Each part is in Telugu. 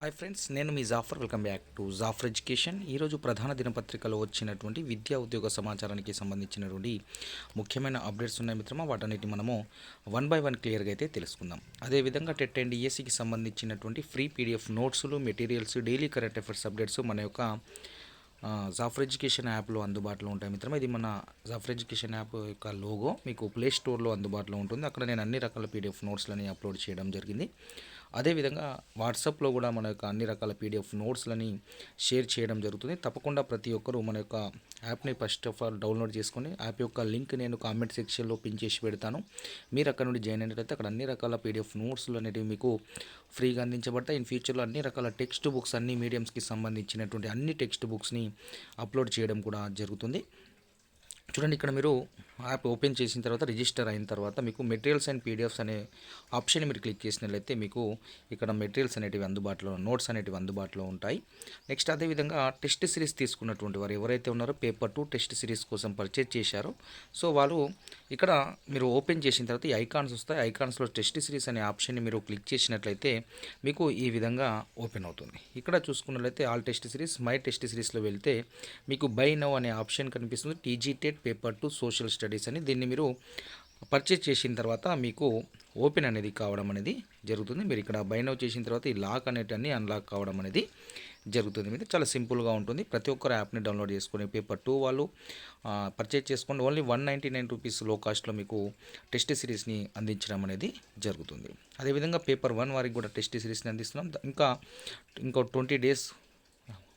హాయ్ ఫ్రెండ్స్, నేను మీ Jafar. Welcome back to Jafar education. ఈరోజు ప్రధాన దినపత్రికలో వచ్చినటువంటి విద్యా ఉద్యోగ సమాచారానికి సంబంధించినటువంటి ముఖ్యమైన అప్డేట్స్ ఉన్నాయి మిత్రమా. వాటన్నిటి మనము వన్ బై వన్ క్లియర్గా అయితే తెలుసుకుందాం. అదేవిధంగా టెట్ అండ్ డిఎస్సికి సంబంధించినటువంటి ఫ్రీ పీడిఎఫ్ నోట్స్లు, materials, daily current affairs updates మన యొక్క జాఫర్ ఎడ్యుకేషన్ యాప్లో అందుబాటులో ఉంటాయి మిత్రమా. ఇది మన జాఫర్ ఎడ్యుకేషన్ యాప్ యొక్క లోగో మీకు ప్లే స్టోర్లో అందుబాటులో ఉంటుంది. అక్కడ నేను అన్ని రకాల పీడిఎఫ్ నోట్స్లని అప్లోడ్ చేయడం జరిగింది. అదేవిధంగా వాట్సాప్లో కూడా మన యొక్క అన్ని రకాల పీడిఎఫ్ నోట్స్లని షేర్ చేయడం జరుగుతుంది. తప్పకుండా ప్రతి ఒక్కరూ మన యొక్క యాప్ని ఫస్ట్ ఆఫ్ ఆల్ డౌన్లోడ్ చేసుకొని యాప్ యొక్క లింక్ నేను కామెంట్ సెక్షన్లో పిన్ చేసి పెడతాను. మీరు అక్కడ నుండి జాయిన్ అయినట్లయితే అక్కడ అన్ని రకాల పీడిఎఫ్ నోట్స్లు అనేవి మీకు ఫ్రీగా అందించబడతాయి. ఇన్ ఫ్యూచర్లో అన్ని రకాల టెక్స్ట్ బుక్స్, అన్ని మీడియంస్కి సంబంధించినటువంటి అన్ని టెక్స్ట్ బుక్స్ని అప్లోడ్ చేయడం కూడా జరుగుతుంది. చూడండి, ఇక్కడ మీరు యాప్ ఓపెన్ చేసిన తర్వాత రిజిస్టర్ అయిన తర్వాత మీకు మెటీరియల్స్ అండ్ పీడిఎఫ్స్ అనే ఆప్షన్ మీరు క్లిక్ చేసినట్లయితే మీకు ఇక్కడ మెటీరియల్స్ అనేటివి అందుబాటులో, నోట్స్ అనేటివి అందుబాటులో ఉంటాయి. నెక్స్ట్ అదేవిధంగా టెస్ట్ సిరీస్ తీసుకున్నటువంటి వారు ఎవరైతే ఉన్నారో పేపర్ 2 టెస్ట్ సిరీస్ కోసం పర్చేజ్ చేశారో సో వాళ్ళు ఇక్కడ మీరు ఓపెన్ చేసిన తర్వాత ఈ ఐకాన్స్ వస్తాయి. ఐకాన్స్లో టెస్ట్ సిరీస్ అనే ఆప్షన్ని మీరు క్లిక్ చేసినట్లయితే మీకు ఈ విధంగా ఓపెన్ అవుతుంది. ఇక్కడ చూసుకున్నట్లయితే all test series, my test సిరీస్లో వెళ్తే మీకు బై నౌ అనే ఆప్షన్ కనిపిస్తుంది. TG TET paper 2 social studies అని. దీన్ని మీరు పర్చేజ్ చేసిన తర్వాత మీకు ఓపెన్ అనేది కావడం అనేది జరుగుతుంది. మీరు ఇక్కడ బై నౌ చేసిన తర్వాత ఈ లాక్ అనేటివన్నీ అన్లాక్ కావడం అనేది జరుగుతుంది. మీద చాలా సింపుల్గా ఉంటుంది. ప్రతి ఒక్కరు యాప్ని డౌన్లోడ్ చేసుకొని పేపర్ 2 వాళ్ళు పర్చేజ్ చేసుకోండి. ఓన్లీ 199 రూపీస్ లో కాస్ట్లో మీకు టెస్ట్ సిరీస్ని అందించడం అనేది జరుగుతుంది. అదేవిధంగా పేపర్ 1 వారికి కూడా టెస్ట్ సిరీస్ని అందిస్తున్నాం. ఇంకో 20 డేస్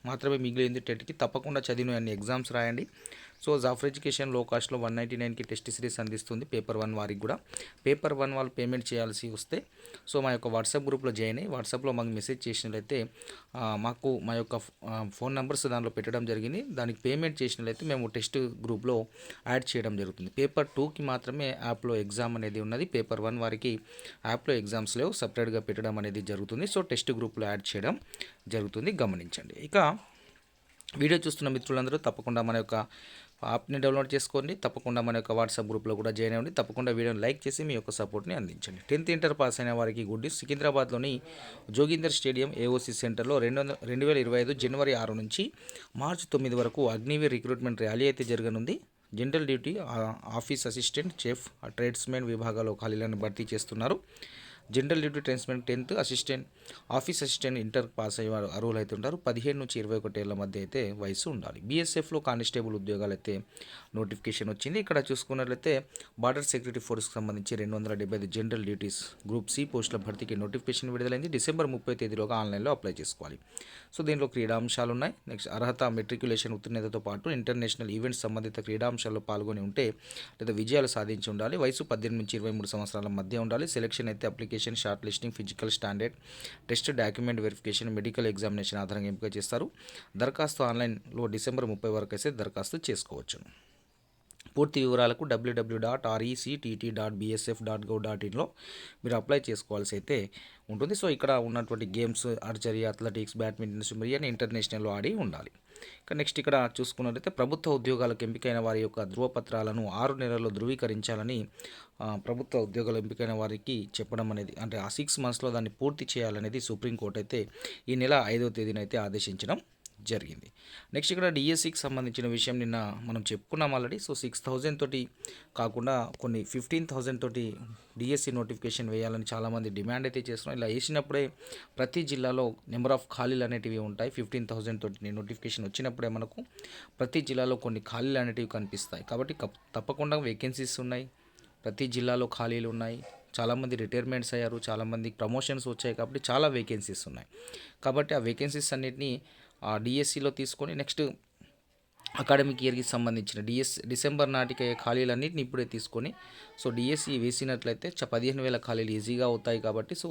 మాత్రమే మిగిలింది టెట్కి. తప్పకుండా చదివిన అన్ని ఎగ్జామ్స్ రాయండి. సో జాఫర్ ఎడ్యుకేషన్ లో కాస్ట్లో 199కి టెస్ట్ సిరీస్ అందిస్తుంది పేపర్ 1 వారికి కూడా. పేపర్ 1 వాళ్ళు పేమెంట్ చేయాల్సి వస్తే సో మా యొక్క వాట్సాప్ గ్రూప్లో జాయిన్ అయ్యి వాట్సాప్లో మాకు మెసేజ్ చేసినట్లయితే మాకు మా యొక్క ఫోన్ నెంబర్స్ దానిలో పెట్టడం జరిగింది. దానికి పేమెంట్ చేసినట్లయితే మేము టెస్ట్ గ్రూప్లో యాడ్ చేయడం జరుగుతుంది. పేపర్ 2కి మాత్రమే యాప్లో ఎగ్జామ్ అనేది ఉన్నది. పేపర్ 1 వారికి యాప్లో ఎగ్జామ్స్ లేవు, సపరేట్గా పెట్టడం అనేది జరుగుతుంది. సో టెస్ట్ గ్రూప్లో యాడ్ చేయడం జరుగుతుంది, గమనించండి. ఇక వీడియో చూస్తున్న మిత్రులందరూ తప్పకుండా మన యొక్క యాప్ని డౌన్లోడ్ చేసుకోండి. తప్పకుండా మన యొక్క వాట్సాప్ గ్రూప్లో కూడా జాయిన్ అవ్వండి. తప్పకుండా వీడియోని లైక్ చేసి మీ యొక్క సపోర్ట్ని అందించండి. 10th ఇంటర్ పాస్ అయిన వారికి గుడ్ న్యూస్. సికింద్రాబాద్లోని జోగిందర్ స్టేడియం ఏఓసి సెంటర్లో 2025 జనవరి 6 నుంచి మార్చి 9 వరకు అగ్నివీర్ రిక్రూట్మెంట్ ర్యాలీ అయితే జరగనుంది. General duty, office assistant, chef, tradesmen విభాగాల్లో ఖాళీలను భర్తీ చేస్తున్నారు. General duty tradesmen 10th, assistant, office assistant inter pass అయ్యే వారు అర్హులు అయితే ఉంటారు. 15 నుంచి 21 ఏళ్ల మధ్య అయితే వయసు ఉండాలి. బీఎస్ఎఫ్లో కానిస్టేబుల్ ఉద్యోగాలు అయితే నోటిఫికేషన్ వచ్చింది. ఇక్కడ చూసుకున్నట్లయితే బార్డర్ సెక్యూరిటీ ఫోర్స్కి సంబంధించి 275 జనరల్ డ్యూటీస్ గ్రూప్ సి పోస్టుల భర్తీకి నోటిఫికేషన్ విడుదలైంది. డిసెంబర్ 30 తేదీలోగా ఆన్లైన్లో అప్లై చేసుకోవాలి. సో దీనిలో క్రీడాంశాలు ఉన్నాయి. నెక్స్ట్ అర్హత మెట్రికులేషన్ ఉత్తీర్ణతతో పాటు ఇంటర్నేషనల్ ఈవెంట్స్ సంబంధిత క్రీడాంశాల్లో పాల్గొని ఉంటే లేదా విజయాలు సాధించి ఉండాలి. వయసు 18 నుంచి 23 సంవత్సరాల మధ్య ఉండాలి. సెలక్షన్ అయితే application, short listing, physical standard test, document verification, medical examination ఆధారంగా ఎంపిక చేస్తారు. దరఖాస్తు ఆన్లైన్లో డిసెంబర్ 30 వరకు అయితే దరఖాస్తు చేసుకోవచ్చు. పూర్తి వివరాలకు www.rectt.bsf.gov.inలో మీరు అప్లై చేసుకోవాల్సి అయితే ఉంటుంది. సో ఇక్కడ ఉన్నటువంటి games archery, athletics, badminton, swimmer అని ఇంటర్నేషనల్లో ఆడి ఉండాలి. ఇక నెక్స్ట్ ఇక్కడ చూసుకున్నట్లయితే ప్రభుత్వ ఉద్యోగాలకు ఎంపికైన వారి యొక్క ధృవపత్రాలను 6 నెలల్లో ధృవీకరించాలని ప్రభుత్వ ఉద్యోగాలు ఎంపికైన వారికి చెప్పడం అనేది, అంటే ఆ 6 monthsలో దాన్ని పూర్తి చేయాలనేది సుప్రీంకోర్టు అయితే ఈ నెల 5వ తేదీన అయితే ఆదేశించడం జరిగింది. నెక్స్ట్ ఇక్కడ డిఎస్సికి సంబంధించిన విషయం నిన్న మనం చెప్పుకున్నాం ఆల్రెడీ. సో 6,000 తోటి కాకుండా కొన్ని 15,000 తోటి డిఎస్సి నోటిఫికేషన్ వేయాలని చాలామంది డిమాండ్ అయితే చేస్తున్నాం. ఇలా వేసినప్పుడే ప్రతి జిల్లాలో నెంబర్ ఆఫ్ ఖాళీలు అనేటివి ఉంటాయి. 15,000 తోటి నోటిఫికేషన్ వచ్చినప్పుడే మనకు ప్రతి జిల్లాలో కొన్ని ఖాళీలు అనేటివి కనిపిస్తాయి. కాబట్టి తప్పకుండా వేకెన్సీస్ ఉన్నాయి, ప్రతి జిల్లాలో ఖాళీలు ఉన్నాయి. చాలామంది రిటైర్మెంట్స్ అయ్యారు, చాలామంది ప్రమోషన్స్ వచ్చాయి. కాబట్టి చాలా వేకెన్సీస్ ఉన్నాయి. కాబట్టి ఆ వేకెన్సీస్ అన్నిటినీ డిఎస్సిలో తీసుకొని నెక్స్ట్ అకాడమిక్ ఇయర్కి సంబంధించిన డిసెంబర్ నాటికి ఖాళీలన్నింటినీ ఇప్పుడే తీసుకొని సో డిఎస్సి వేసినట్లయితే 15,000 ఖాళీలు ఈజీగా అవుతాయి. కాబట్టి సో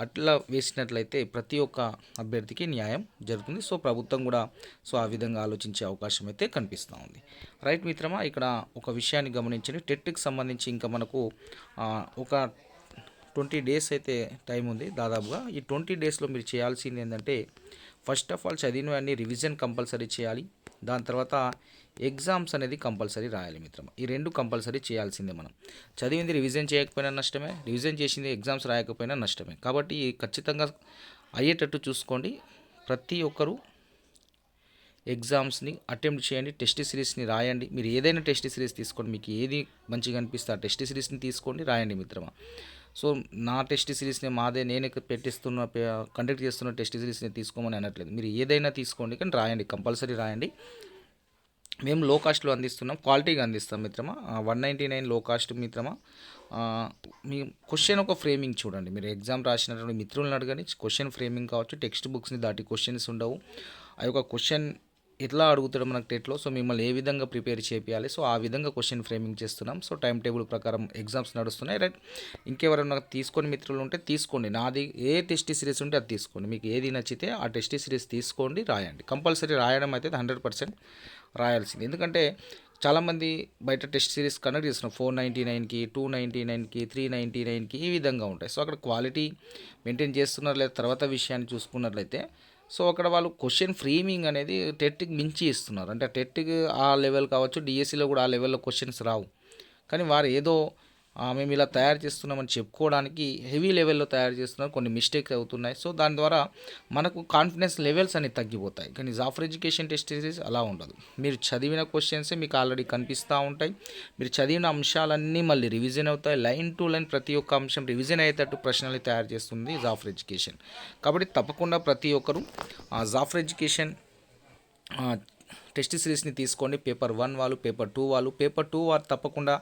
అట్లా వేసినట్లయితే ప్రతి ఒక్క అభ్యర్థికి న్యాయం జరుగుతుంది. సో ప్రభుత్వం కూడా సో ఆ విధంగా ఆలోచించే అవకాశం అయితే కనిపిస్తూ ఉంది. రైట్ మిత్రమా, ఇక్కడ ఒక విషయాన్ని గమనించండి. టెట్కి సంబంధించి ఇంకా మనకు ఒక 20 డేస్ అయితే టైం ఉంది దాదాపుగా. ఈ 20 డేస్లో మీరు చేయాల్సింది ఏంటంటే ఫస్ట్ ఆఫ్ ఆల్ చదివినవన్నీ రివిజన్ కంపల్సరీ చేయాలి. దాని తర్వాత ఎగ్జామ్స్ అనేది కంపల్సరీ రాయాలి మిత్రమా. ఈ 2 కంపల్సరీ చేయాల్సిందే. మనం చదివింది రివిజన్ చేయకపోయినా నష్టమే, రివిజన్ చేసింది ఎగ్జామ్స్ రాయకపోయినా నష్టమే. కాబట్టి ఖచ్చితంగా అయ్యేటట్టు చూసుకోండి. ప్రతి ఒక్కరూ ఎగ్జామ్స్ని అటెంప్ట్ చేయండి, టెస్ట్ సిరీస్ని రాయండి. మీరు ఏదైనా టెస్ట్ సిరీస్ తీసుకోండి, మీకు ఏది మంచిగా అనిపిస్తే ఆ టెస్ట్ సిరీస్ని తీసుకోండి, రాయండి మిత్రమా. సో నా టెస్ట్ సిరీస్ని నేను కండక్ట్ చేస్తున్న టెస్ట్ సిరీస్ని తీసుకోమని అనట్లేదు. మీరు ఏదైనా తీసుకోండి కానీ రాయండి, కంపల్సరీ రాయండి. మేము లో కాస్ట్లో అందిస్తున్నాం, క్వాలిటీగా అందిస్తాం మిత్రమా. 199 లో కాస్ట్ మిత్రమా. మీ క్వశ్చన్ ఒక ఫ్రేమింగ్ చూడండి. మీరు ఎగ్జామ్ రాసినటువంటి మిత్రులను అడగని క్వశ్చన్ ఫ్రేమింగ్ కావచ్చు, టెక్స్ట్ బుక్స్ని దాటి క్వశ్చన్స్ ఉండవు. ఆ యొక్క క్వశ్చన్ ఎట్లా అడుగుతాడు మనకు టెట్లో, సో మిమ్మల్ని ఏ విధంగా ప్రిపేర్ చేయాలి, సో ఆ విధంగా క్వశ్చన్ ఫ్రేమింగ్ చేస్తున్నాం. సో టైం టేబుల్ ప్రకారం ఎగ్జామ్స్ నడుస్తున్నాయి, రైట్. ఇంకెవరైనా తీసుకొని మిత్రులు ఉంటే తీసుకోండి, నాది ఏ టెస్ట్ సిరీస్ ఉంటే అది తీసుకోండి. మీకు ఏది నచ్చితే ఆ టెస్ట్ సిరీస్ తీసుకోండి, రాయండి. కంపల్సరీ రాయడం అయితే 100% రాయాల్సింది. ఎందుకంటే చాలామంది బయట టెస్ట్ సిరీస్ కండక్ట్ చేస్తున్నారు 499కి, 299కి, 399కి ఈ విధంగా ఉంటాయి. సో అక్కడ క్వాలిటీ మెయింటైన్ చేస్తున్నారు లేదా తర్వాత విషయాన్ని చూసుకున్నట్లయితే, సో అక్కడ వాళ్ళు క్వశ్చన్ ఫ్రేమింగ్ అనేది టెట్కి మించి ఇస్తున్నారు. అంటే టెట్కి ఆ లెవెల్ కావచ్చు, డిఎస్సిలో కూడా ఆ లెవెల్లో క్వశ్చన్స్ రావు, కానీ వారు ఏదో మేము ఇలా తయారు చేస్తున్నామని చెప్పుకోవడానికి హెవీ లెవెల్లో తయారు చేస్తున్నారు, కొన్ని మిస్టేక్స్ అవుతున్నాయి. సో దాని ద్వారా మనకు కాన్ఫిడెన్స్ లెవెల్స్ అనేవి తగ్గిపోతాయి. కానీ జాఫర్ ఎడ్యుకేషన్ టెస్ట్ సిరీస్ అలా ఉండదు. మీరు చదివిన క్వశ్చన్సే మీకు ఆల్రెడీ కనిపిస్తూ ఉంటాయి, మీరు చదివిన అంశాలన్నీ మళ్ళీ రివిజన్ అవుతాయి. లైన్ టు లైన్ ప్రతి ఒక్క అంశం రివిజన్ అయ్యేటట్టు ప్రశ్నలు తయారు చేస్తుంది జాఫర్ ఎడ్యుకేషన్. కాబట్టి తప్పకుండా ప్రతి ఒక్కరూ జాఫర్ ఎడ్యుకేషన్ టెస్ట్ సిరీస్ని తీసుకోండి. పేపర్ 1 వాళ్ళు, పేపర్ 2 వాళ్ళు. పేపర్ 2 వారు తప్పకుండా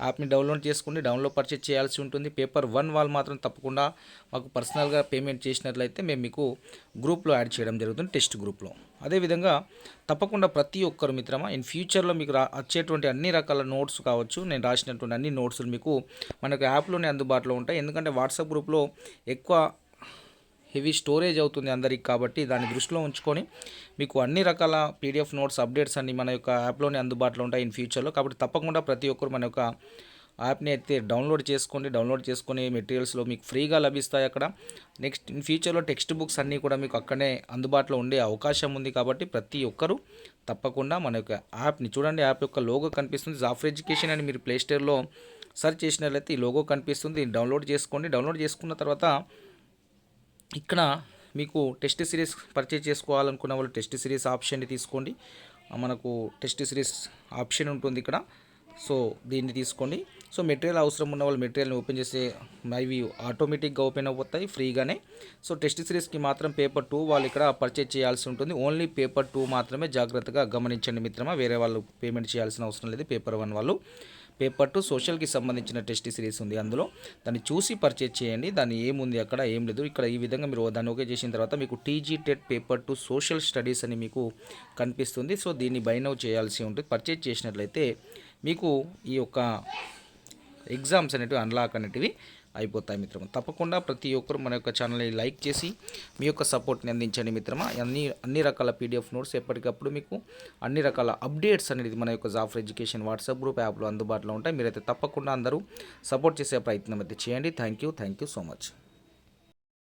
యాప్ని డౌన్లోడ్ చేసుకోండి, డౌన్లోడ్ పర్చేజ్ చేయాల్సి ఉంటుంది. పేపర్ 1 వాళ్ళు మాత్రం తప్పకుండా మాకు పర్సనల్గా పేమెంట్ చేసినట్లయితే మేము మీకు గ్రూప్లో యాడ్ చేయడం జరుగుతుంది, టెస్ట్ గ్రూప్లో. అదేవిధంగా తప్పకుండా ప్రతి ఒక్కరు మిత్రమా ఇన్ ఫ్యూచర్లో మీకు వచ్చేటువంటి అన్ని రకాల నోట్స్ కావచ్చు, నేను రాసినటువంటి అన్ని నోట్స్లు మీకు మనకు యాప్లోనే అందుబాటులో ఉంటాయి. ఎందుకంటే వాట్సాప్ గ్రూప్లో ఎక్కువ హెవీ స్టోరేజ్ అవుతుంది అందరికి, కాబట్టి దాన్ని దృష్టిలో ఉంచుకొని మీకు అన్ని రకాల పీడిఎఫ్ నోట్స్ అప్డేట్స్ అన్ని మన యొక్క యాప్లోనే అందుబాటులో ఉంటాయి ఇన్ ఫ్యూచర్లో. కాబట్టి తప్పకుండా ప్రతి ఒక్కరు మన యొక్క యాప్ని అయితే డౌన్లోడ్ చేసుకొని మెటీరియల్స్లో మీకు ఫ్రీగా లభిస్తాయి అక్కడ. నెక్స్ట్ ఇన్ ఫ్యూచర్లో టెక్స్ట్ బుక్స్ అన్నీ కూడా మీకు అక్కడనే అందుబాటులో ఉండే అవకాశం ఉంది. కాబట్టి ప్రతి ఒక్కరూ తప్పకుండా మన యొక్క యాప్ని చూడండి. యాప్ యొక్క లోగో కనిపిస్తుంది, జాఫర్ ఎడ్యుకేషన్ అని మీరు ప్లేస్టోర్లో సెర్చ్ చేసినట్లయితే ఈ లోగో కనిపిస్తుంది. డౌన్లోడ్ చేసుకోండి. డౌన్లోడ్ చేసుకున్న తర్వాత ఇక్కడ మీకు టెస్ట్ సిరీస్ పర్చేజ్ చేసుకోవాలనుకున్న వాళ్ళు టెస్ట్ సిరీస్ ఆప్షన్ని తీసుకోండి. మనకు టెస్ట్ సిరీస్ ఆప్షన్ ఉంటుంది ఇక్కడ, సో దీన్ని తీసుకోండి. సో మెటీరియల్ అవసరం ఉన్న వాళ్ళు మెటీరియల్ని ఓపెన్ చేస్తే ఇవి ఆటోమేటిక్గా ఓపెన్ అయిపోతాయి ఫ్రీగానే. సో టెస్ట్ సిరీస్కి మాత్రం పేపర్ 2 వాళ్ళు ఇక్కడ పర్చేజ్ చేయాల్సి ఉంటుంది. ఓన్లీ పేపర్ 2 మాత్రమే జాగ్రత్తగా గమనించండి మిత్రమా. వేరే వాళ్ళు పేమెంట్ చేయాల్సిన అవసరం లేదు. పేపర్ 1 వాళ్ళు. పేపర్ 2 సోషల్కి సంబంధించిన టెస్ట్ సిరీస్ ఉంది, అందులో దాన్ని చూసి పర్చేజ్ చేయండి. దాన్ని ఏముంది అక్కడ ఏం లేదు. ఇక్కడ ఈ విధంగా మీరు దాన్ని ఓకే చేసిన తర్వాత మీకు TG TET paper 2 social studies అని మీకు కనిపిస్తుంది. సో దీన్ని బై నౌ చేయాల్సి ఉంటుంది. పర్చేజ్ చేసినట్లయితే మీకు ఈ యొక్క ఎగ్జామ్స్ అనేటివి అన్లాక్ అనేటివి అయిపోతాయి మిత్రమా. తప్పకుండా ప్రతి ఒక్కరు మన యొక్క ఛానల్ని లైక్ చేసి మీ యొక్క సపోర్ట్ని అందించండి మిత్రమా. అన్ని రకాల పీడిఎఫ్ నోట్స్ ఎప్పటికప్పుడు మీకు అన్ని రకాల అప్డేట్స్ అనేది మన యొక్క జాఫర్ ఎడ్యుకేషన్ వాట్సాప్ గ్రూప్ యాప్లో అందుబాటులో ఉంటాయి. మీరైతే తప్పకుండా అందరూ సపోర్ట్ చేసే ప్రయత్నం అయితే చేయండి. Thank you so much.